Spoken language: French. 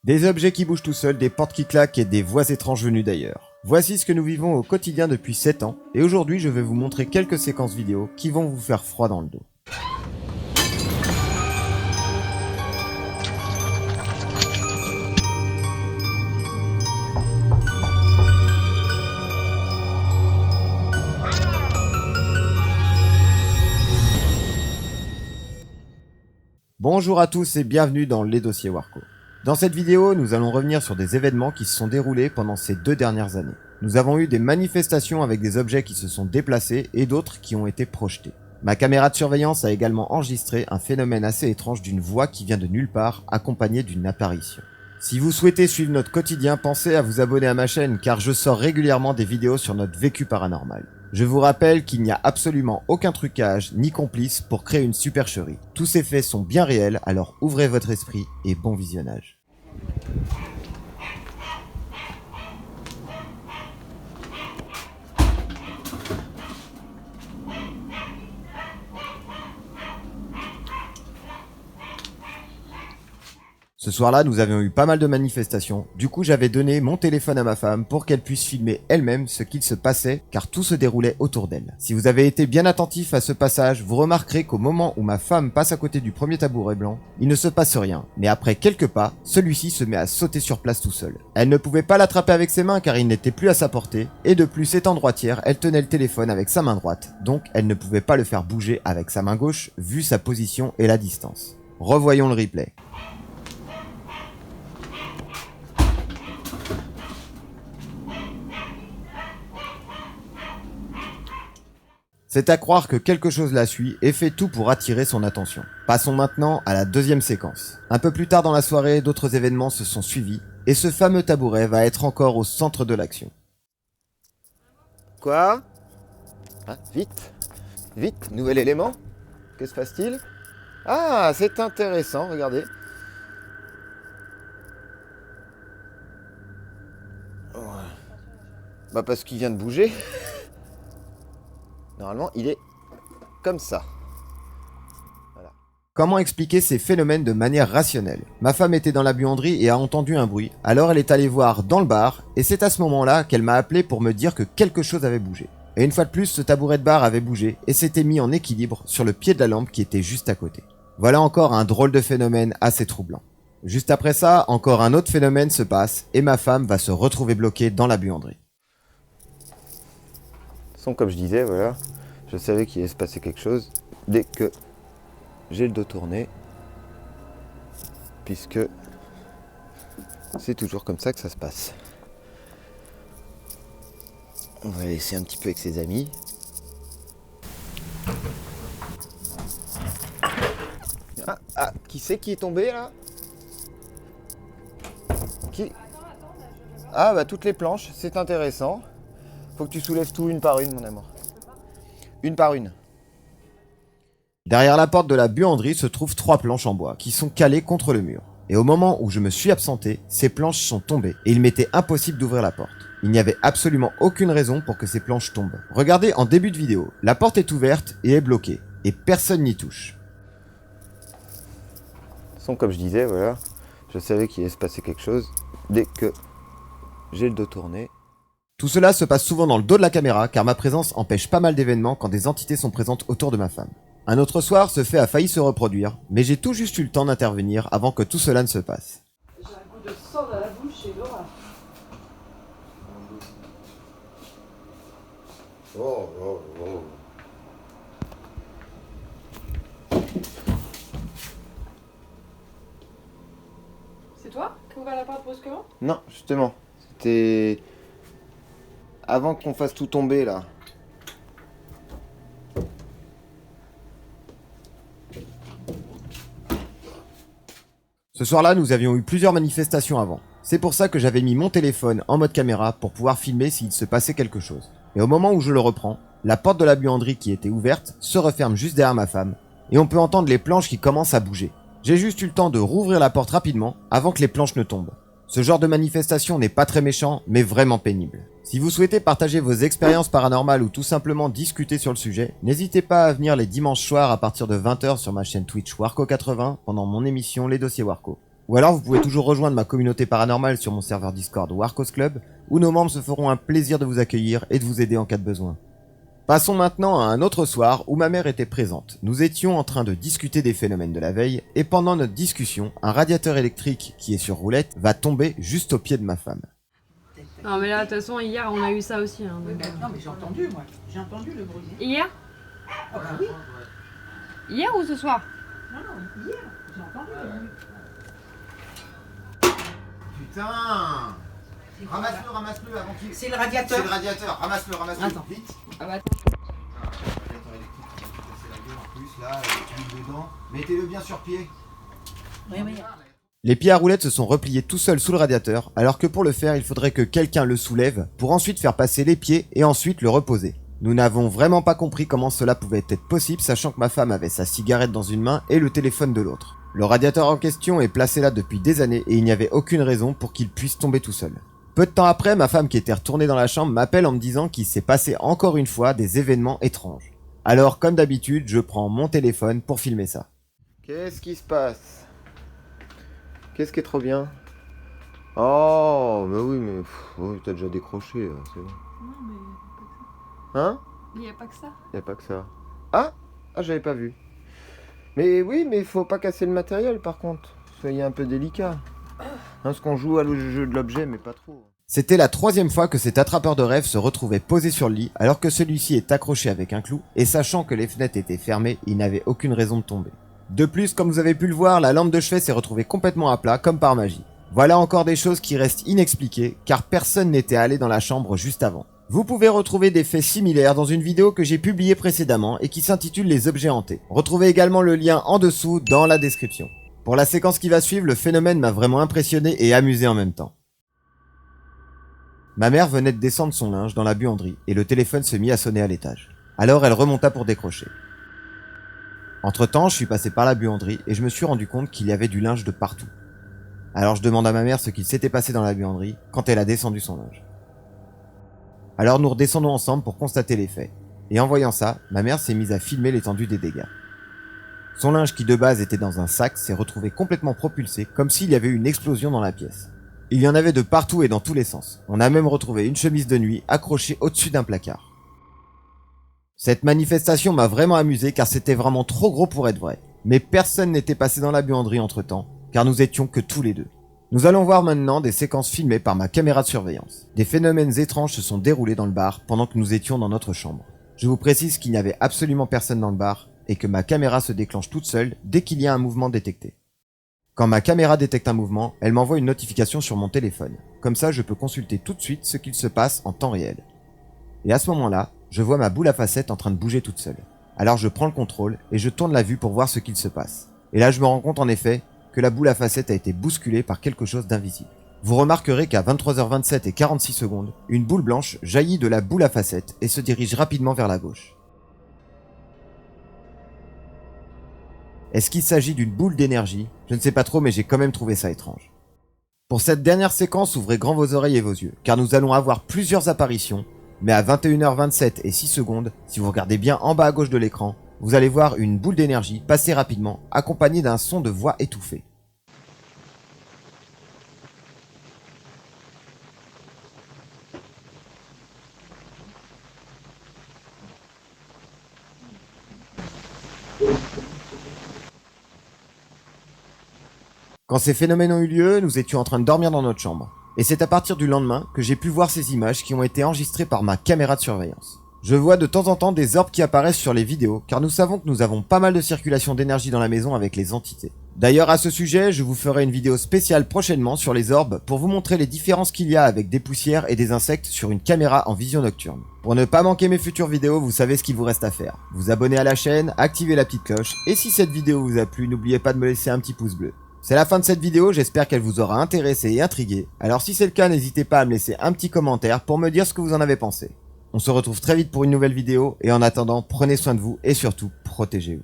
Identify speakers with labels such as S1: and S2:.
S1: Des objets qui bougent tout seuls, des portes qui claquent et des voix étranges venues d'ailleurs. Voici ce que nous vivons au quotidien depuis 7 ans, et aujourd'hui je vais vous montrer quelques séquences vidéo qui vont vous faire froid dans le dos. Bonjour à tous et bienvenue dans les dossiers Warco. Dans cette vidéo, nous allons revenir sur des événements qui se sont déroulés pendant ces 2 dernières années. Nous avons eu des manifestations avec des objets qui se sont déplacés et d'autres qui ont été projetés. Ma caméra de surveillance a également enregistré un phénomène assez étrange d'une voix qui vient de nulle part, accompagnée d'une apparition. Si vous souhaitez suivre notre quotidien, pensez à vous abonner à ma chaîne car je sors régulièrement des vidéos sur notre vécu paranormal. Je vous rappelle qu'il n'y a absolument aucun trucage ni complice pour créer une supercherie. Tous ces faits sont bien réels, alors ouvrez votre esprit et bon visionnage. Ce soir-là, nous avions eu pas mal de manifestations, du coup j'avais donné mon téléphone à ma femme pour qu'elle puisse filmer elle-même ce qu'il se passait, car tout se déroulait autour d'elle. Si vous avez été bien attentif à ce passage, vous remarquerez qu'au moment où ma femme passe à côté du premier tabouret blanc, il ne se passe rien, mais après quelques pas, celui-ci se met à sauter sur place tout seul. Elle ne pouvait pas l'attraper avec ses mains car il n'était plus à sa portée, et de plus étant droitière, elle tenait le téléphone avec sa main droite, donc elle ne pouvait pas le faire bouger avec sa main gauche, vu sa position et la distance. Revoyons le replay. C'est à croire que quelque chose la suit et fait tout pour attirer son attention. Passons maintenant à la deuxième séquence. Un peu plus tard dans la soirée, d'autres événements se sont suivis, et ce fameux tabouret va être encore au centre de l'action. Quoi ? Ah, vite, nouvel élément ? Que se passe-t-il ? Ah, c'est intéressant, regardez. Ouais. Bah parce qu'il vient de bouger. Normalement, il est comme ça. Voilà. Comment expliquer ces phénomènes de manière rationnelle ? Ma femme était dans la buanderie et a entendu un bruit. Alors elle est allée voir dans le bar et c'est à ce moment-là qu'elle m'a appelé pour me dire que quelque chose avait bougé. Et une fois de plus, ce tabouret de bar avait bougé et s'était mis en équilibre sur le pied de la lampe qui était juste à côté. Voilà encore un drôle de phénomène assez troublant. Juste après ça, encore un autre phénomène se passe et ma femme va se retrouver bloquée dans la buanderie. Comme je disais, voilà, je savais qu'il allait se passer quelque chose dès que j'ai le dos tourné, puisque c'est toujours comme ça que ça se passe. On va laisser un petit peu avec ses amis. Qui c'est qui est tombé là ? Qui ? Ah bah toutes les planches, c'est intéressant. Faut que tu soulèves tout une par une, mon amour. Une par une. Derrière la porte de la buanderie se trouvent 3 planches en bois qui sont calées contre le mur. Et au moment où je me suis absenté, ces planches sont tombées et il m'était impossible d'ouvrir la porte. Il n'y avait absolument aucune raison pour que ces planches tombent. Regardez en début de vidéo, la porte est ouverte et est bloquée. Et personne n'y touche. Comme je disais, voilà, je savais qu'il allait se passer quelque chose dès que j'ai le dos tourné. Tout cela se passe souvent dans le dos de la caméra car ma présence empêche pas mal d'événements quand des entités sont présentes autour de ma femme. Un autre soir, ce fait a failli se reproduire, mais j'ai tout juste eu le temps d'intervenir avant que tout cela ne se passe.
S2: J'ai un goût de sang dans la bouche et l'horreur. C'est toi qui ouvres la porte brusquement ?
S1: Non, justement, c'était avant qu'on fasse tout tomber là. Ce soir-là, nous avions eu plusieurs manifestations avant. C'est pour ça que j'avais mis mon téléphone en mode caméra pour pouvoir filmer s'il se passait quelque chose. Et au moment où je le reprends, la porte de la buanderie qui était ouverte se referme juste derrière ma femme et on peut entendre les planches qui commencent à bouger. J'ai juste eu le temps de rouvrir la porte rapidement avant que les planches ne tombent. Ce genre de manifestation n'est pas très méchant, mais vraiment pénible. Si vous souhaitez partager vos expériences paranormales ou tout simplement discuter sur le sujet, n'hésitez pas à venir les dimanches soirs à partir de 20h sur ma chaîne Twitch Warco80 pendant mon émission Les Dossiers Warco. Ou alors vous pouvez toujours rejoindre ma communauté paranormale sur mon serveur Discord Warcos Club, où nos membres se feront un plaisir de vous accueillir et de vous aider en cas de besoin. Passons maintenant à un autre soir où ma mère était présente. Nous étions en train de discuter des phénomènes de la veille, et pendant notre discussion, un radiateur électrique qui est sur roulette va tomber juste au pied de ma femme.
S3: Non mais là, de toute façon, hier, on a eu ça aussi. Hein,
S4: Oui,
S3: donc,
S4: non, mais j'ai entendu, moi. J'ai entendu le bruit.
S3: Hier
S4: Ah bah oui.
S3: Hier ou ce soir?
S4: Non, non, hier, j'ai entendu le bruit.
S1: Putain! Ramasse-le avant qu'il...
S4: C'est le radiateur.
S1: C'est le radiateur, ramasse-le,
S4: Attends.
S1: vite!
S3: Ah bah,
S1: Radiateur électrique qui va te casser la gueule en plus, là, tu mets dedans. Mettez-le bien sur pied.
S4: Oui, oui.
S1: Les pieds à roulettes se sont repliés tout seuls sous le radiateur, alors que pour le faire, il faudrait que quelqu'un le soulève pour ensuite faire passer les pieds et ensuite le reposer. Nous n'avons vraiment pas compris comment cela pouvait être possible, sachant que ma femme avait sa cigarette dans une main et le téléphone de l'autre. Le radiateur en question est placé là depuis des années et il n'y avait aucune raison pour qu'il puisse tomber tout seul. Peu de temps après, ma femme qui était retournée dans la chambre m'appelle en me disant qu'il s'est passé encore une fois des événements étranges. Alors, comme d'habitude, je prends mon téléphone pour filmer ça. Qu'est-ce qui se passe? Qu'est-ce qui est trop bien? Oh, mais oui, mais t'as déjà décroché, c'est bon.
S3: non mais
S1: Hein?
S3: il n'y a pas que ça.
S1: Y a pas que ça. Ah, j'avais pas vu. Mais oui, mais faut pas casser le matériel par contre. Soyez un peu délicat. Parce qu'on joue à le jeu de l'objet, mais pas trop. C'était la 3e fois que cet attrapeur de rêve se retrouvait posé sur le lit, alors que celui-ci est accroché avec un clou, et sachant que les fenêtres étaient fermées, il n'avait aucune raison de tomber. De plus, comme vous avez pu le voir, la lampe de chevet s'est retrouvée complètement à plat, comme par magie. Voilà encore des choses qui restent inexpliquées, car personne n'était allé dans la chambre juste avant. Vous pouvez retrouver des faits similaires dans une vidéo que j'ai publiée précédemment et qui s'intitule Les objets hantés. Retrouvez également le lien en dessous dans la description. Pour la séquence qui va suivre, le phénomène m'a vraiment impressionné et amusé en même temps. Ma mère venait de descendre son linge dans la buanderie et le téléphone se mit à sonner à l'étage. Alors elle remonta pour décrocher. Entre-temps, je suis passé par la buanderie et je me suis rendu compte qu'il y avait du linge de partout. Alors je demande à ma mère ce qu'il s'était passé dans la buanderie quand elle a descendu son linge. Alors nous redescendons ensemble pour constater les faits. Et en voyant ça, ma mère s'est mise à filmer l'étendue des dégâts. Son linge qui de base était dans un sac s'est retrouvé complètement propulsé, comme s'il y avait eu une explosion dans la pièce. Il y en avait de partout et dans tous les sens. On a même retrouvé une chemise de nuit accrochée au-dessus d'un placard. Cette manifestation m'a vraiment amusé car c'était vraiment trop gros pour être vrai. Mais personne n'était passé dans la buanderie entre temps, car nous étions que tous les deux. Nous allons voir maintenant des séquences filmées par ma caméra de surveillance. Des phénomènes étranges se sont déroulés dans le bar pendant que nous étions dans notre chambre. Je vous précise qu'il n'y avait absolument personne dans le bar et que ma caméra se déclenche toute seule dès qu'il y a un mouvement détecté. Quand ma caméra détecte un mouvement, elle m'envoie une notification sur mon téléphone. Comme ça, je peux consulter tout de suite ce qu'il se passe en temps réel. Et à ce moment-là, je vois ma boule à facettes en train de bouger toute seule. Alors je prends le contrôle et je tourne la vue pour voir ce qu'il se passe. Et là, je me rends compte en effet que la boule à facettes a été bousculée par quelque chose d'invisible. Vous remarquerez qu'à 23h27 et 46 secondes, une boule blanche jaillit de la boule à facettes et se dirige rapidement vers la gauche. Est-ce qu'il s'agit d'une boule d'énergie? Je ne sais pas trop, mais j'ai quand même trouvé ça étrange. Pour cette dernière séquence, ouvrez grand vos oreilles et vos yeux, car nous allons avoir plusieurs apparitions, mais à 21h27 et 6 secondes, si vous regardez bien en bas à gauche de l'écran, vous allez voir une boule d'énergie passer rapidement, accompagnée d'un son de voix étouffée. Quand ces phénomènes ont eu lieu, nous étions en train de dormir dans notre chambre. Et c'est à partir du lendemain que j'ai pu voir ces images qui ont été enregistrées par ma caméra de surveillance. Je vois de temps en temps des orbes qui apparaissent sur les vidéos, car nous savons que nous avons pas mal de circulation d'énergie dans la maison avec les entités. D'ailleurs, à ce sujet, je vous ferai une vidéo spéciale prochainement sur les orbes pour vous montrer les différences qu'il y a avec des poussières et des insectes sur une caméra en vision nocturne. Pour ne pas manquer mes futures vidéos, vous savez ce qu'il vous reste à faire. Vous abonner à la chaîne, activer la petite cloche, et si cette vidéo vous a plu, n'oubliez pas de me laisser un petit pouce bleu. C'est la fin de cette vidéo, j'espère qu'elle vous aura intéressé et intrigué. Alors si c'est le cas, n'hésitez pas à me laisser un petit commentaire pour me dire ce que vous en avez pensé. On se retrouve très vite pour une nouvelle vidéo, et en attendant, prenez soin de vous et surtout, protégez-vous.